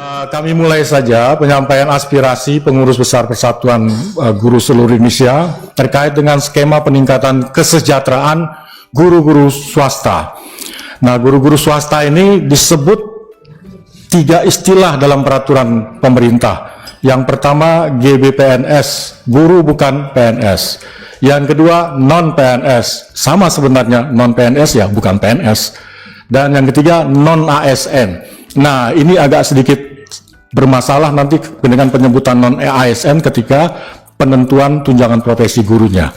Kami mulai saja penyampaian aspirasi pengurus besar Persatuan Guru seluruh Indonesia terkait dengan skema peningkatan kesejahteraan guru-guru swasta. Nah, guru-guru swasta ini disebut 3 istilah dalam peraturan pemerintah. Yang pertama GBPNS, guru bukan PNS. Yang kedua non-PNS, sama sebenarnya non-PNS ya, bukan PNS. Dan yang ketiga non-ASN. Nah, ini agak sedikit bermasalah nanti dengan penyebutan non-ASN ketika penentuan tunjangan profesi gurunya.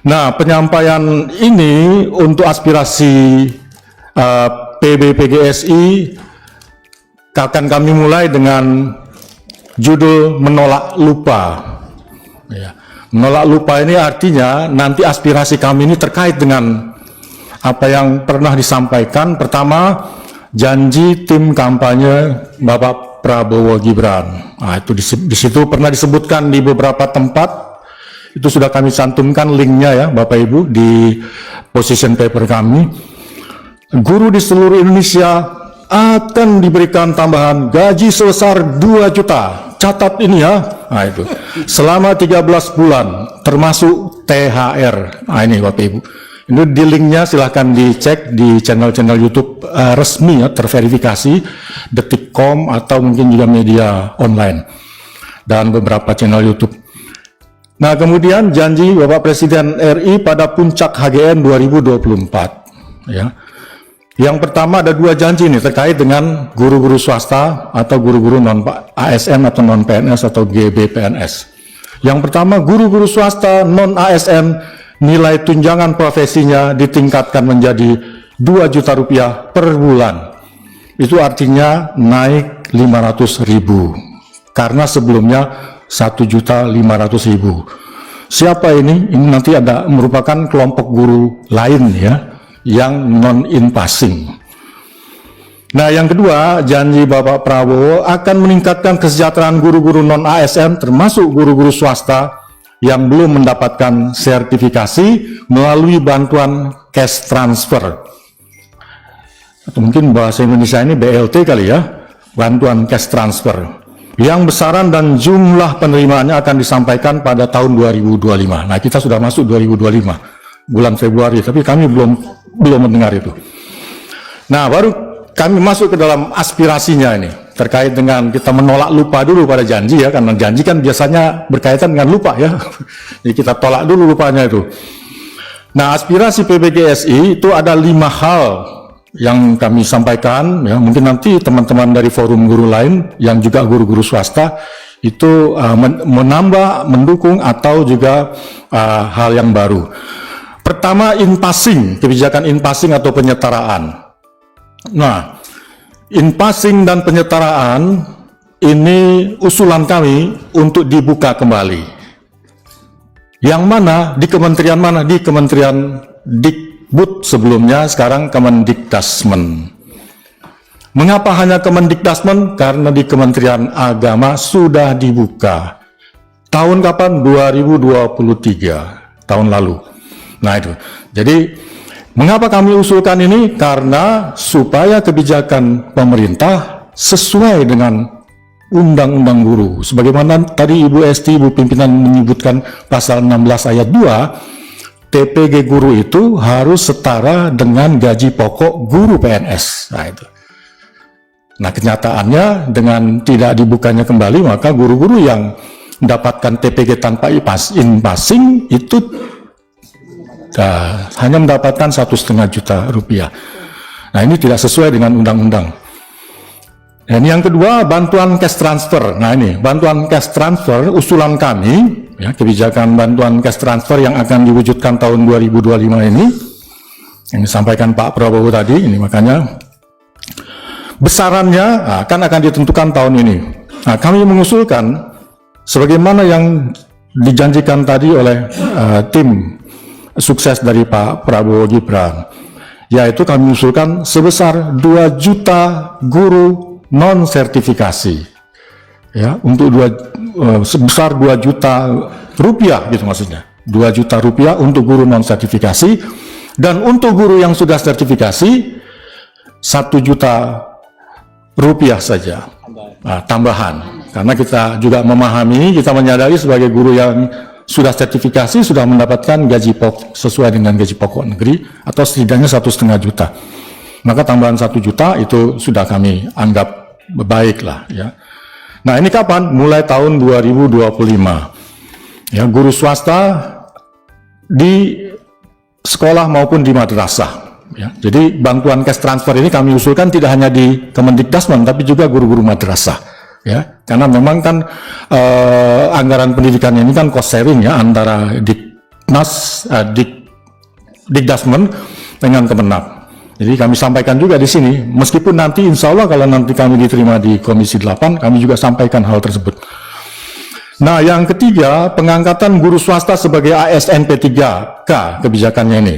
Nah, penyampaian ini untuk aspirasi PBPGSI akan kami mulai dengan judul menolak lupa. Ya. Menolak lupa ini artinya nanti aspirasi kami ini terkait dengan apa yang pernah disampaikan. Pertama, janji tim kampanye Bapak Prabowo Gibran. Nah, itu di situ pernah disebutkan di beberapa tempat. Itu sudah kami cantumkan linknya ya Bapak Ibu di position paper kami. Guru di seluruh Indonesia akan diberikan tambahan gaji sebesar 2 juta. Catat ini ya. Nah, itu. Selama 13 bulan termasuk THR. Nah, ini Bapak Ibu. Ini di linknya silahkan dicek di channel-channel YouTube resmi ya, terverifikasi, Detikcom atau mungkin juga media online dan beberapa channel YouTube. Nah, kemudian janji Bapak Presiden RI pada puncak HGN 2024 ya. Yang pertama ada 2 janji nih terkait dengan guru-guru swasta atau guru-guru non ASN atau non PNS atau GBPNS. Yang pertama, guru-guru swasta non ASN nilai tunjangan profesinya ditingkatkan menjadi 2 juta rupiah per bulan. Itu artinya naik 500.000 karena sebelumnya 1.500.000. Siapa ini? Ini nanti ada merupakan kelompok guru lain ya, yang non-in passing. Nah, yang kedua, janji Bapak Prabowo akan meningkatkan kesejahteraan guru-guru non-ASN termasuk guru-guru swasta yang belum mendapatkan sertifikasi melalui bantuan cash transfer. Atau mungkin bahasa Indonesia ini BLT kali ya, bantuan cash transfer. Yang besaran dan jumlah penerimaannya akan disampaikan pada tahun 2025. Nah, kita sudah masuk 2025, bulan Februari, tapi kami belum mendengar itu. Nah, baru kami masuk ke dalam aspirasinya ini, terkait dengan kita menolak lupa dulu pada janji ya, karena janji kan biasanya berkaitan dengan lupa ya. Jadi kita tolak dulu lupanya itu. Nah, aspirasi PBGSI itu ada 5 hal yang kami sampaikan ya. Mungkin nanti teman-teman dari forum guru lain yang juga guru-guru swasta itu menambah, mendukung atau juga hal yang baru. Pertama, in passing, kebijakan in passing atau penyetaraan. Nah, in passing dan penyetaraan ini usulan kami untuk dibuka kembali. Yang mana? Di kementerian mana? Di Kementerian Dikbud sebelumnya, sekarang Kemendikdasmen. Mengapa hanya Kemendikdasmen? Karena di Kementerian Agama sudah dibuka. Tahun kapan? 2023, tahun lalu. Nah, itu. Jadi, mengapa kami usulkan ini? Karena supaya kebijakan pemerintah sesuai dengan Undang-Undang Guru. Sebagaimana tadi Ibu Esti, Ibu Pimpinan menyebutkan pasal 16 ayat 2, TPG guru itu harus setara dengan gaji pokok guru PNS. Nah, itu. Nah, kenyataannya dengan tidak dibukanya kembali, maka guru-guru yang mendapatkan TPG tanpa in passing itu hanya mendapatkan 1,5 juta rupiah. Nah, ini tidak sesuai dengan undang-undang. Dan yang kedua, bantuan cash transfer. Nah, ini bantuan cash transfer usulan kami ya, kebijakan bantuan cash transfer yang akan diwujudkan tahun 2025 ini yang disampaikan Pak Prabowo tadi. Ini makanya besarannya akan ditentukan tahun ini. Nah, kami mengusulkan sebagaimana yang dijanjikan tadi oleh tim sukses dari Pak Prabowo Gibran, yaitu kami usulkan sebesar 2 juta guru non sertifikasi ya, untuk sebesar 2 juta rupiah gitu maksudnya, 2 juta rupiah untuk guru non sertifikasi, dan untuk guru yang sudah sertifikasi 1 juta rupiah saja. tambahan. Karena kita juga memahami, kita menyadari sebagai guru yang sudah sertifikasi, sudah mendapatkan gaji pokok sesuai dengan gaji pokok negeri atau setidaknya 1,5 juta. Maka tambahan 1 juta itu sudah kami anggap baik lah ya. Nah ini kapan? Mulai tahun 2025. Ya, guru swasta di sekolah maupun di madrasah. Ya, jadi bantuan cash transfer ini kami usulkan tidak hanya di Kemendikbudristek tapi juga guru-guru madrasah. Ya, karena memang kan anggaran pendidikan ini kan cost sharing ya antara Dikdasmen dengan Kemenap. Jadi kami sampaikan juga di sini, meskipun nanti insya Allah kalau nanti kami diterima di Komisi 8, kami juga sampaikan hal tersebut. Nah, yang ketiga, pengangkatan guru swasta sebagai ASN P3K kebijakannya ini.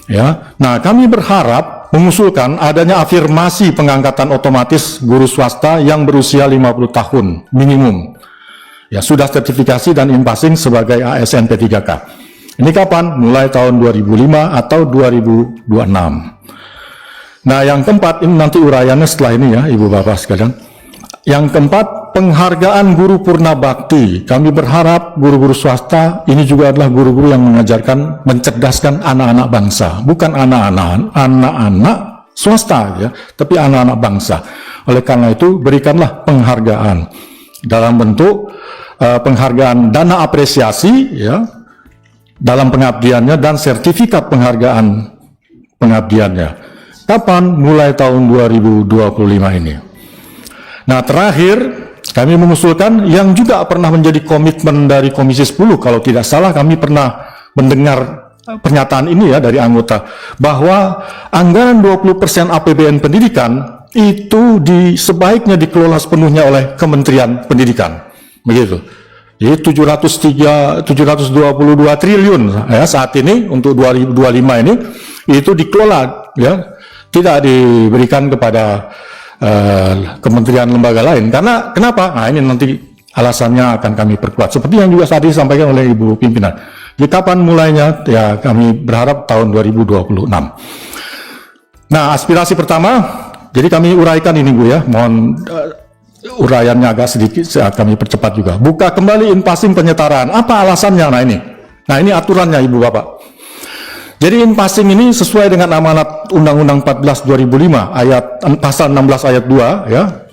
Ya, nah kami berharap mengusulkan adanya afirmasi pengangkatan otomatis guru swasta yang berusia 50 tahun minimum. Ya, sudah sertifikasi dan in-passing sebagai ASN P3K. Ini kapan? Mulai tahun 2005 atau 2026. Nah, yang keempat, ini nanti uraiannya setelah ini ya, Ibu Bapak sekalian. Yang keempat, penghargaan guru purna bakti. Kami berharap guru-guru swasta ini juga adalah guru-guru yang mengajarkan, mencerdaskan anak-anak bangsa. Bukan anak-anak swasta ya, tapi anak-anak bangsa. Oleh karena itu, berikanlah penghargaan dalam bentuk penghargaan dana apresiasi ya, dalam pengabdiannya dan sertifikat penghargaan pengabdiannya. Kapan? Mulai tahun 2025 ini. Nah, terakhir kami mengusulkan yang juga pernah menjadi komitmen dari Komisi 10, kalau tidak salah kami pernah mendengar pernyataan ini ya dari anggota, bahwa anggaran 20% APBN pendidikan itu sebaiknya dikelola sepenuhnya oleh Kementerian Pendidikan. Begitu. Jadi 722 triliun ya saat ini untuk 2025 ini itu dikelola ya, tidak diberikan kepada kementerian lembaga lain. Karena kenapa? Nah, ini nanti alasannya akan kami perkuat. Seperti yang juga tadi disampaikan oleh Ibu Pimpinan. Jadi kapan mulainya? Ya kami berharap tahun 2026. Nah, aspirasi pertama, jadi kami uraikan ini Bu ya. Mohon uraiannya agak sedikit, kami percepat juga. Buka kembali in-passing penyetaraan. Apa alasannya? Nah ini. Nah ini aturannya Ibu Bapak. Jadi in-passing ini sesuai dengan amanat Undang-Undang 14 2005 ayat pasal 16 ayat 2 ya.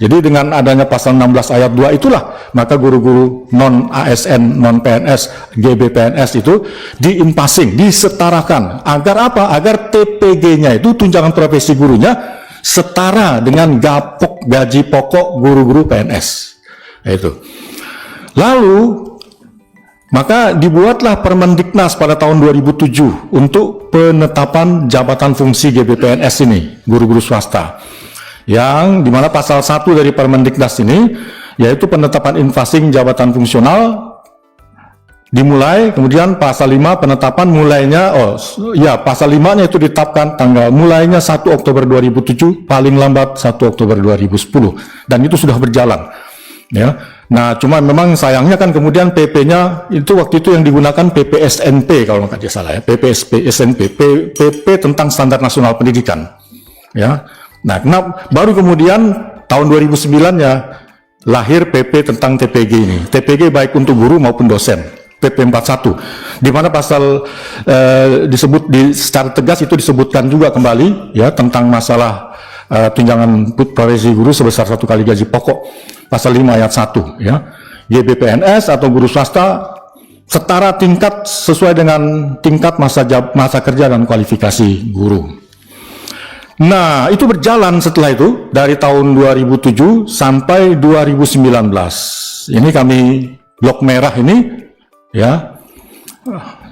Jadi dengan adanya pasal 16 ayat 2 itulah maka guru-guru non ASN, non PNS, GBPNS itu di in-passing, disetarakan. Agar apa? Agar TPG-nya itu tunjangan profesi gurunya setara dengan gaji pokok guru-guru PNS. Itu. Lalu maka dibuatlah Permendiknas pada tahun 2007 untuk penetapan jabatan fungsi GBPNS ini, guru-guru swasta. Yang dimana pasal 1 dari Permendiknas ini, yaitu penetapan in-passing jabatan fungsional, dimulai, kemudian pasal 5 penetapan mulainya, pasal 5-nya itu ditetapkan tanggal mulainya 1 Oktober 2007, paling lambat 1 Oktober 2010. Dan itu sudah berjalan. Ya. Nah, cuma memang sayangnya kan kemudian PP-nya itu waktu itu yang digunakan PPSNP kalau nggak salah ya, PPSNP, PP tentang Standar Nasional Pendidikan. Ya. Nah, baru kemudian tahun 2009 ya lahir PP tentang TPG ini. TPG baik untuk guru maupun dosen. PP 41, di mana pasal disebut secara tegas itu disebutkan juga kembali ya tentang masalah tunjangan profesi guru sebesar 1 kali gaji pokok, pasal 5 ayat 1 ya. GBPNS atau guru swasta setara tingkat sesuai dengan tingkat masa kerja dan kualifikasi guru. Nah, itu berjalan setelah itu dari tahun 2007 sampai 2019. Ini kami blok merah ini ya,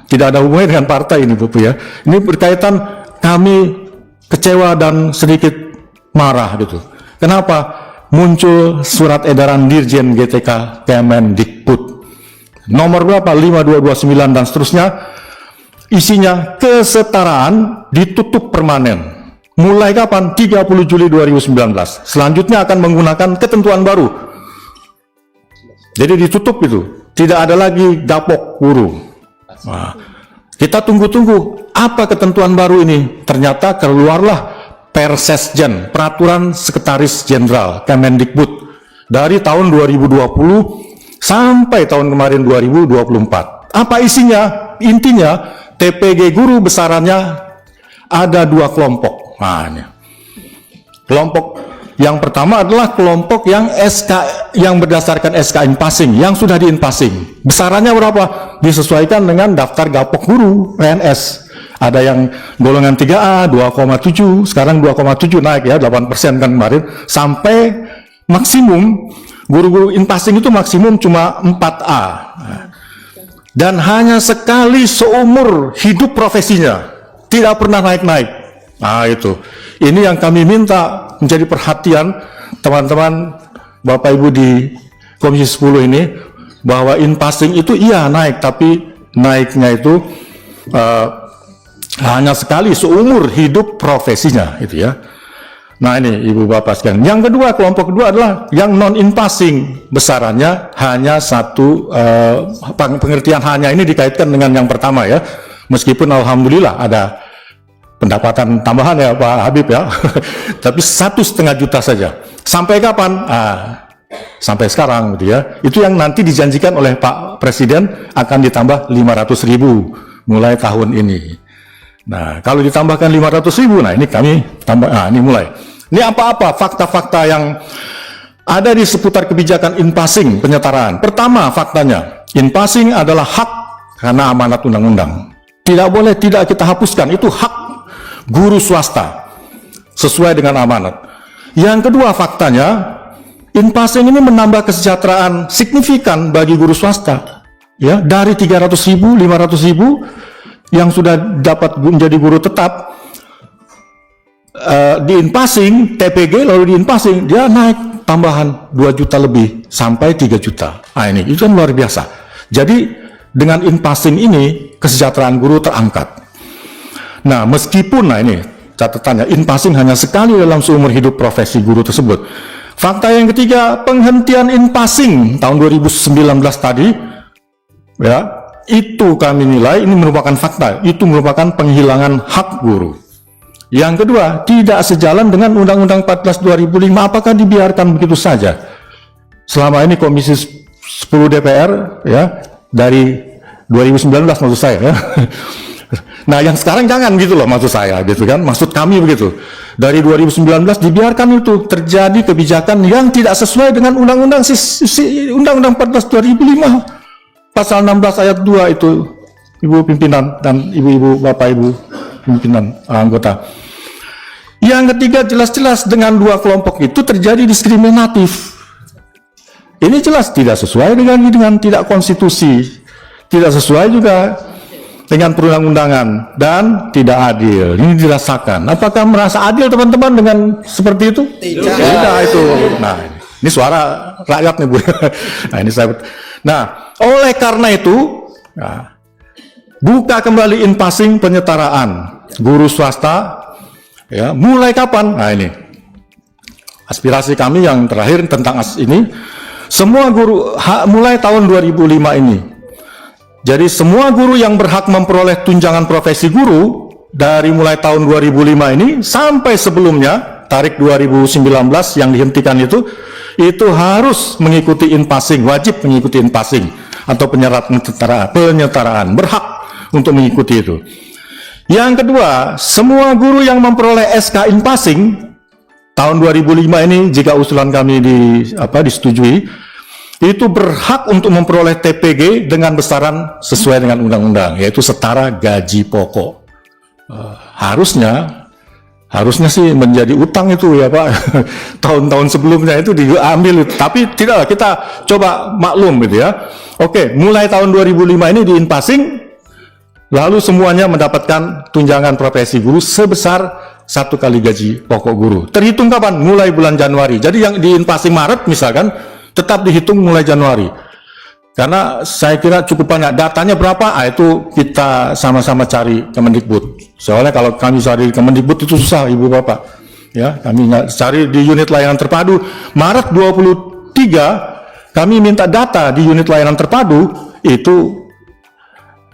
tidak ada hubungannya dengan partai ini Bapak ya. Ini berkaitan kami kecewa dan sedikit marah gitu. Kenapa? Muncul surat edaran Dirjen GTK Kemendikbud nomor berapa? 5229 dan seterusnya. Isinya kesetaraan ditutup permanen. Mulai kapan? 30 Juli 2019. Selanjutnya akan menggunakan ketentuan baru. Jadi ditutup itu. Tidak ada lagi gapok guru. Nah, kita tunggu-tunggu apa ketentuan baru ini. Ternyata keluarlah Persesjen, Peraturan Sekretaris Jenderal Kemendikbud dari tahun 2020 sampai tahun kemarin 2024. Apa isinya? Intinya TPG guru besarannya ada 2 kelompok. Nah, ini. Kelompok yang pertama adalah kelompok yang yang berdasarkan SK Inpassing, yang sudah di-Inpassing. Besarannya berapa? Disesuaikan dengan daftar gapok guru PNS. Ada yang golongan 3A 2,7, sekarang 2,7 naik ya, 8% kan kemarin, sampai maksimum guru-guru Inpassing itu maksimum cuma 4A. Dan hanya sekali seumur hidup profesinya, tidak pernah naik-naik. Nah itu, ini yang kami minta menjadi perhatian teman-teman Bapak Ibu di Komisi 10 ini, bahwa Inpassing itu iya naik, tapi naiknya itu hanya sekali seumur hidup profesinya, itu ya. Nah ini Ibu Bapak sekalian. Yang kedua, kelompok kedua adalah yang non-Inpassing, besarannya hanya 1, pengertian hanya ini dikaitkan dengan yang pertama ya. Meskipun alhamdulillah ada pendapatan tambahan ya Pak Habib ya, tapi 1,5 juta saja. Sampai kapan? Sampai sekarang gitu ya. Itu yang nanti dijanjikan oleh Pak Presiden akan ditambah 500.000 mulai tahun ini. Nah, kalau ditambahkan 500.000, nah ini kami tambah, ini mulai. Ini apa-apa fakta-fakta yang ada di seputar kebijakan Inpassing penyetaraan. Pertama, faktanya, Inpassing adalah hak karena amanat undang-undang. Tidak boleh tidak kita hapuskan, itu hak guru swasta sesuai dengan amanat. Yang kedua, faktanya, Inpassing ini menambah kesejahteraan signifikan bagi guru swasta. Ya, dari 300.000, 500.000 yang sudah dapat menjadi guru tetap di Inpassing, TPG lalu di Inpassing, dia naik tambahan 2 juta lebih sampai 3 juta. Nah ini, itu kan luar biasa. Jadi dengan Inpassing ini kesejahteraan guru terangkat. Nah meskipun, nah ini catatannya, Inpassing hanya sekali dalam seumur hidup profesi guru tersebut. Fakta yang ketiga, penghentian Inpassing tahun 2019 tadi, ya, itu kami nilai ini merupakan fakta, itu merupakan penghilangan hak guru. Yang kedua, tidak sejalan dengan Undang-Undang 14 2005. Apakah dibiarkan begitu saja? Selama ini Komisi 10 DPR ya, dari 2019 maksud saya ya. Nah, yang sekarang jangan gitu loh maksud saya gitu kan. Maksud kami begitu. Dari 2019 dibiarkan itu terjadi kebijakan yang tidak sesuai dengan Undang-Undang 14 2005. Pasal 16 ayat 2 itu, Ibu pimpinan dan Ibu-ibu, Bapak Ibu pimpinan anggota. Yang ketiga, jelas-jelas dengan 2 kelompok itu terjadi diskriminatif. Ini jelas tidak sesuai dengan tidak konstitusi, tidak sesuai juga dengan perundang-undangan, dan tidak adil. Ini dirasakan. Apakah merasa adil teman-teman dengan seperti itu? Tidak itu. Nah, ini suara rakyat nih Bu. Nah ini saya. Nah, oleh karena itu, nah, buka kembali Inpassing penyetaraan guru swasta, ya, mulai kapan? Nah ini, aspirasi kami yang terakhir tentang ini, semua guru mulai tahun 2005 ini. Jadi semua guru yang berhak memperoleh tunjangan profesi guru dari mulai tahun 2005 ini sampai sebelumnya, tarik 2019 yang dihentikan itu harus mengikuti Inpassing, wajib mengikuti Inpassing atau penyetaraan, berhak untuk mengikuti itu. Yang kedua, semua guru yang memperoleh SK Inpassing tahun 2005 ini, jika usulan kami disetujui, itu berhak untuk memperoleh TPG dengan besaran sesuai dengan undang-undang, yaitu setara gaji pokok. Harusnya sih menjadi utang itu ya Pak, tahun-tahun sebelumnya itu diambil, tapi tidaklah, kita coba maklum gitu ya. Oke, mulai tahun 2005 ini di Inpassing, lalu semuanya mendapatkan tunjangan profesi guru sebesar 1 kali gaji pokok guru. Terhitung kapan? Mulai bulan Januari. Jadi yang di Inpassing Maret misalkan, tetap dihitung mulai Januari. Karena saya kira cukup banyak. Datanya berapa? Itu kita sama-sama cari Kemendikbud. Soalnya kalau kami cari Kemendikbud itu susah Ibu Bapak. Ya, kami cari di unit layanan terpadu. Maret 23 kami minta data di unit layanan terpadu itu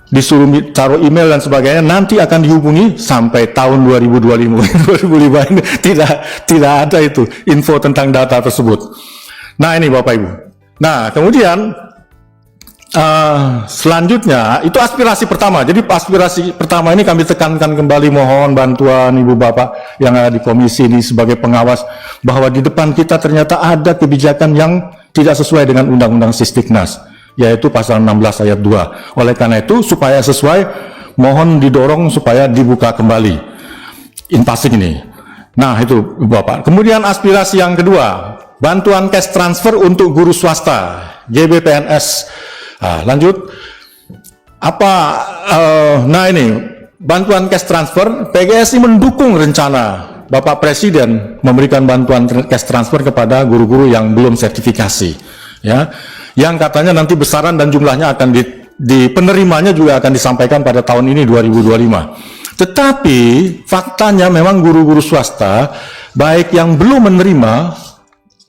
disuruh taruh email dan sebagainya, nanti akan dihubungi sampai tahun 2025 2005 ini tidak ada itu info tentang data tersebut. Nah ini Bapak Ibu. Nah kemudian selanjutnya itu aspirasi pertama. Jadi aspirasi pertama ini kami tekankan kembali, mohon bantuan Ibu Bapak yang ada di komisi ini sebagai pengawas, bahwa di depan kita ternyata ada kebijakan yang tidak sesuai dengan Undang-Undang Sisdiknas, yaitu pasal 16 ayat 2. Oleh karena itu, supaya sesuai, mohon didorong supaya dibuka kembali in-passing ini. Nah, itu Bapak. Kemudian aspirasi yang kedua, bantuan cash transfer untuk guru swasta, GBPNS. Nah, lanjut. Nah ini, bantuan cash transfer, PGSI mendukung rencana Bapak Presiden memberikan bantuan cash transfer kepada guru-guru yang belum sertifikasi. Ya, yang katanya nanti besaran dan jumlahnya akan di penerimanya juga akan disampaikan pada tahun ini 2025. Tetapi faktanya memang guru-guru swasta baik yang belum menerima,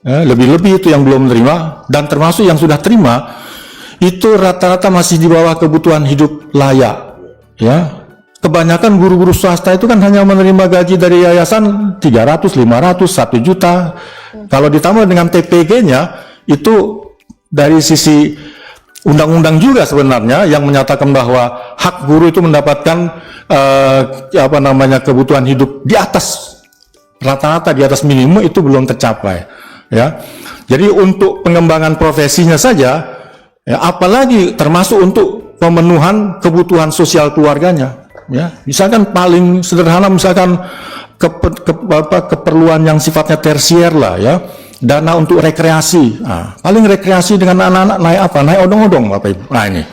lebih-lebih itu yang belum menerima, dan termasuk yang sudah terima, itu rata-rata masih di bawah kebutuhan hidup layak. Ya, kebanyakan guru-guru swasta itu kan hanya menerima gaji dari yayasan 300, 500, 1 juta. Kalau ditambah dengan TPG-nya, itu dari sisi undang-undang juga sebenarnya yang menyatakan bahwa hak guru itu mendapatkan kebutuhan hidup di atas rata-rata, di atas minimum, itu belum tercapai. Ya, jadi untuk pengembangan profesinya saja, ya, apalagi termasuk untuk pemenuhan kebutuhan sosial keluarganya. Ya, misalkan paling sederhana, misalkan keperluan yang sifatnya tersier lah, ya. Dana untuk rekreasi, paling rekreasi dengan anak-anak naik apa? Naik odong-odong, Bapak Ibu. Nah ini,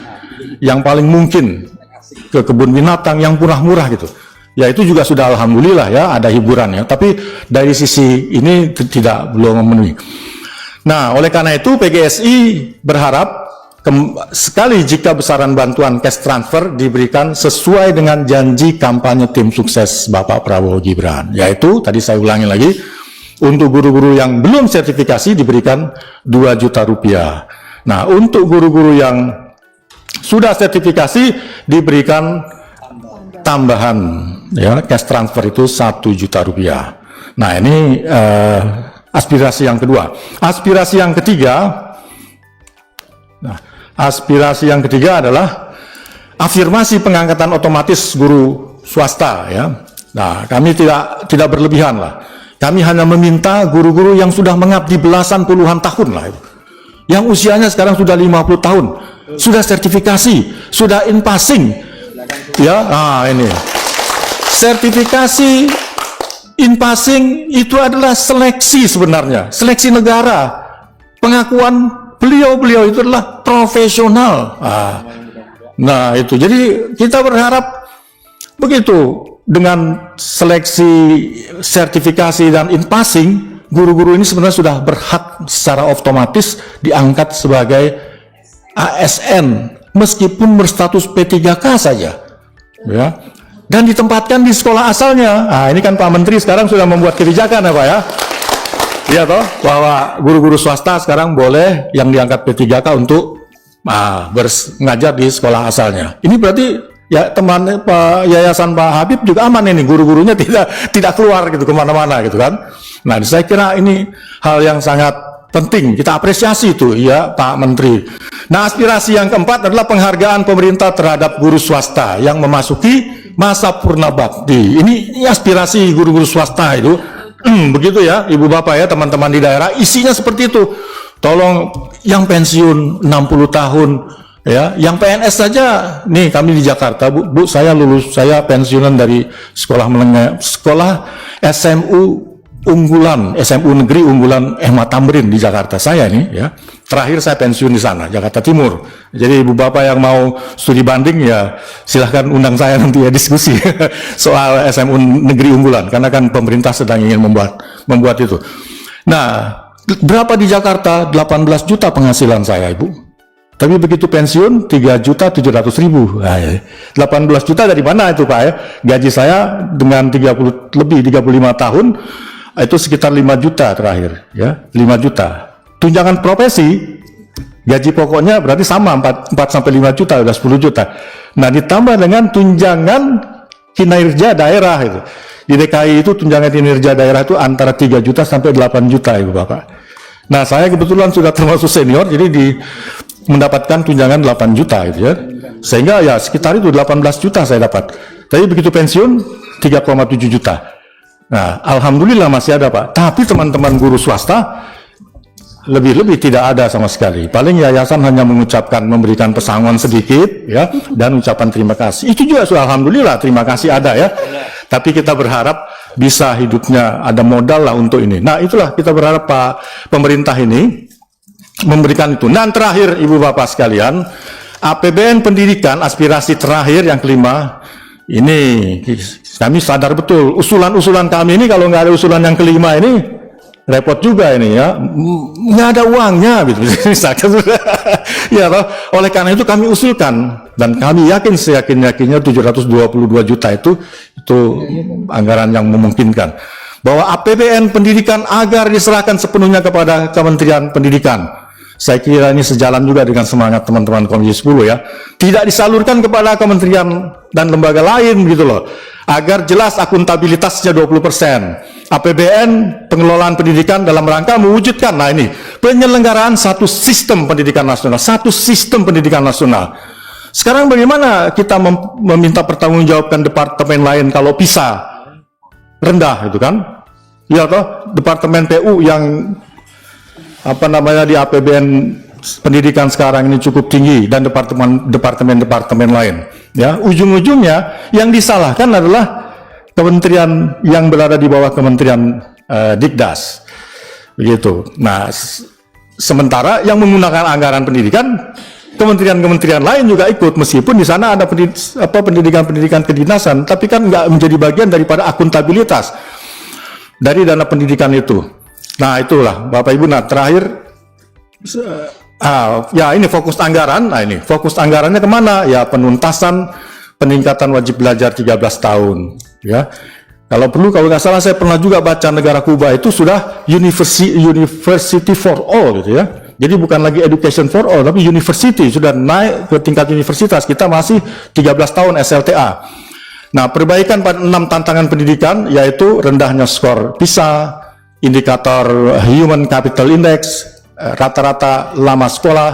yang paling mungkin ke kebun binatang yang murah-murah gitu. Ya itu juga sudah alhamdulillah ya, ada hiburan ya. Tapi dari sisi ini belum memenuhi. Nah oleh karena itu PGSI berharap sekali jika besaran bantuan cash transfer diberikan sesuai dengan janji kampanye tim sukses Bapak Prabowo Gibran. Yaitu, tadi saya ulangi lagi, untuk guru-guru yang belum sertifikasi diberikan 2 juta rupiah. Nah, untuk guru-guru yang sudah sertifikasi diberikan tambahan, ya, cash transfer itu 1 juta rupiah. Nah, ini aspirasi yang kedua. Aspirasi yang ketiga, adalah afirmasi pengangkatan otomatis guru swasta, ya. Nah, kami tidak berlebihan lah. Kami hanya meminta guru-guru yang sudah mengabdi belasan puluhan tahun lah, yang usianya sekarang sudah 50 tahun, sudah sertifikasi, sudah in-passing, ya. Nah ini, sertifikasi in-passing itu adalah seleksi sebenarnya, seleksi negara, pengakuan beliau itu adalah profesional. Nah itu, jadi kita berharap begitu. Dengan seleksi, sertifikasi, dan in-passing, guru-guru ini sebenarnya sudah berhak secara otomatis diangkat sebagai ASN, meskipun berstatus P3K saja, ya, dan ditempatkan di sekolah asalnya. Nah, ini kan Pak Menteri sekarang sudah membuat kebijakan ya Pak ya, iya toh, bahwa guru-guru swasta sekarang boleh yang diangkat P3K untuk ngajar di sekolah asalnya. Ini berarti ya teman Pak Yayasan Pak Habib juga aman ini, guru-gurunya tidak keluar gitu kemana-mana gitu kan. Nah saya kira ini hal yang sangat penting, kita apresiasi itu ya Pak Menteri. Nah aspirasi yang keempat adalah penghargaan pemerintah terhadap guru swasta yang memasuki masa purna bakti. Ini aspirasi guru-guru swasta itu begitu ya Ibu Bapak ya, teman-teman di daerah, isinya seperti itu. Tolong yang pensiun 60 tahun, ya, yang PNS saja, nih kami di Jakarta, Bu, saya lulus, saya pensiunan dari sekolah menengah, sekolah SMU Negeri Unggulan Ahmad Tamrin di Jakarta. Saya ini, ya, terakhir saya pensiun di sana, Jakarta Timur. Jadi Ibu Bapak yang mau studi banding ya, silahkan undang saya nanti ya diskusi soal SMU Negeri Unggulan, karena kan pemerintah sedang ingin membuat itu. Nah, berapa di Jakarta? 18 juta penghasilan saya, Ibu. Tapi begitu pensiun 3.700.000. Nah, 18 juta dari mana itu Pak ya? Gaji saya dengan 35 tahun itu sekitar 5 juta terakhir ya, 5 juta. Tunjangan profesi Gaji pokoknya berarti sama 4 sampai 5 juta, udah 10 juta. Nah, ditambah dengan tunjangan kinerja daerah itu. Di DKI itu tunjangan kinerja daerah itu antara 3 juta sampai 8 juta, Ibu Bapak. Nah, saya kebetulan sudah termasuk senior, jadi mendapatkan tunjangan 8 juta gitu ya. Sehingga ya sekitar itu 18 juta saya dapat. Tapi begitu pensiun 3,7 juta. Nah, alhamdulillah masih ada, Pak. Tapi teman-teman guru swasta lebih-lebih tidak ada sama sekali. Paling yayasan hanya memberikan pesangon sedikit ya, dan ucapan terima kasih. Itu juga sudah alhamdulillah, terima kasih ada ya. Tapi kita berharap bisa hidupnya ada modal lah untuk ini. Nah, itulah kita berharap Pak pemerintah ini memberikan itu. Dan terakhir Ibu Bapak sekalian, APBN pendidikan aspirasi terakhir yang kelima, ini kami sadar betul usulan-usulan kami ini kalau nggak ada usulan yang kelima ini repot juga ini ya, nggak ada uangnya gitu misalkan. Ya toh, oleh karena itu kami usulkan dan kami yakin seyakin-yakinnya 722 juta itu anggaran yang memungkinkan bahwa APBN pendidikan agar diserahkan sepenuhnya kepada Kementerian Pendidikan. Saya kira ini sejalan juga dengan semangat teman-teman Komisi 10 ya. Tidak disalurkan kepada kementerian dan lembaga lain gitu loh. Agar jelas akuntabilitasnya 20%. APBN pengelolaan pendidikan dalam rangka mewujudkan, nah ini, penyelenggaraan satu sistem pendidikan nasional. Satu sistem pendidikan nasional. Sekarang bagaimana kita meminta pertanggungjawabkan departemen lain kalau PISA rendah itu kan? Ya toh, departemen PU yang di APBN pendidikan sekarang ini cukup tinggi dan departemen-departemen lain ya, ujung-ujungnya yang disalahkan adalah kementerian yang berada di bawah Kementerian Dikdas begitu. Nah, sementara yang menggunakan anggaran pendidikan kementerian-kementerian lain juga ikut, meskipun di sana ada pendidikan-pendidikan kedinasan, tapi kan nggak menjadi bagian daripada akuntabilitas dari dana pendidikan itu. Nah, itulah Bapak Ibu. Nah, terakhir ya ini fokus anggaran. Nah, ini fokus anggarannya kemana? Ya, penuntasan peningkatan wajib belajar 13 tahun ya. Kalau perlu, kalau nggak salah saya pernah juga baca negara Kuba itu sudah university for all gitu ya. Jadi bukan lagi education for all, tapi university sudah naik ke tingkat universitas. Kita masih 13 tahun SLTA. Nah, perbaikan pada 6 tantangan pendidikan yaitu rendahnya skor PISA, indikator Human Capital Index, rata-rata lama sekolah,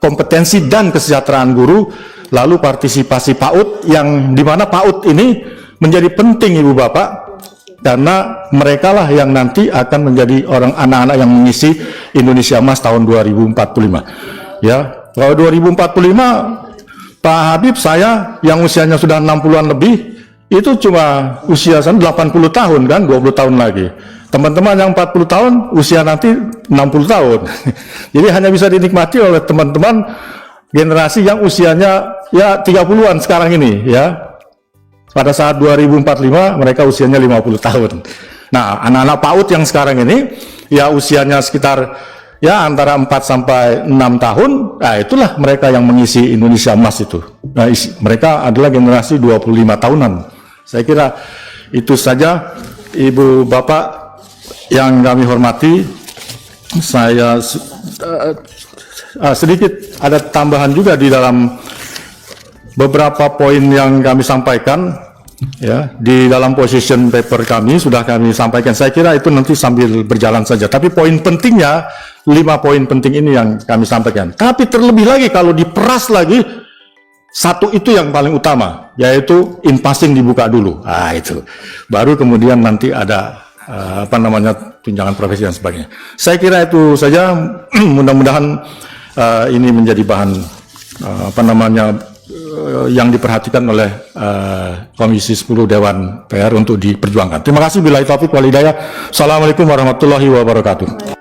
kompetensi dan kesejahteraan guru, lalu partisipasi PAUD, yang dimana PAUD ini menjadi penting Ibu Bapak, karena mereka lah yang nanti akan menjadi anak-anak yang mengisi Indonesia Emas tahun 2045. Ya, kalau 2045 Pak Habib saya yang usianya sudah 60-an lebih, itu cuma usia 80 tahun kan, 20 tahun lagi. Teman-teman yang 40 tahun, usia nanti 60 tahun. Jadi hanya bisa dinikmati oleh teman-teman generasi yang usianya ya 30-an sekarang ini ya. Pada saat 2045 mereka usianya 50 tahun. Nah, anak-anak PAUD yang sekarang ini ya usianya sekitar ya antara 4 sampai 6 tahun. Nah, itulah mereka yang mengisi Indonesia Emas itu. Nah, mereka adalah generasi 25 tahunan. Saya kira itu saja Ibu Bapak yang kami hormati. Saya sedikit ada tambahan juga di dalam beberapa poin yang kami sampaikan ya, di dalam position paper kami sudah kami sampaikan. Saya kira itu nanti sambil berjalan saja, tapi poin pentingnya 5 poin penting ini yang kami sampaikan. Tapi terlebih lagi kalau diperas lagi, satu itu yang paling utama, yaitu in passing dibuka dulu. Nah, itu baru kemudian nanti ada tunjangan profesi dan sebagainya. Saya kira itu saja. Mudah-mudahan ini menjadi bahan yang diperhatikan oleh Komisi 10 Dewan PR untuk diperjuangkan. Terima kasih. Billahi taufiq wal hidayah. Assalamualaikum warahmatullahi wabarakatuh.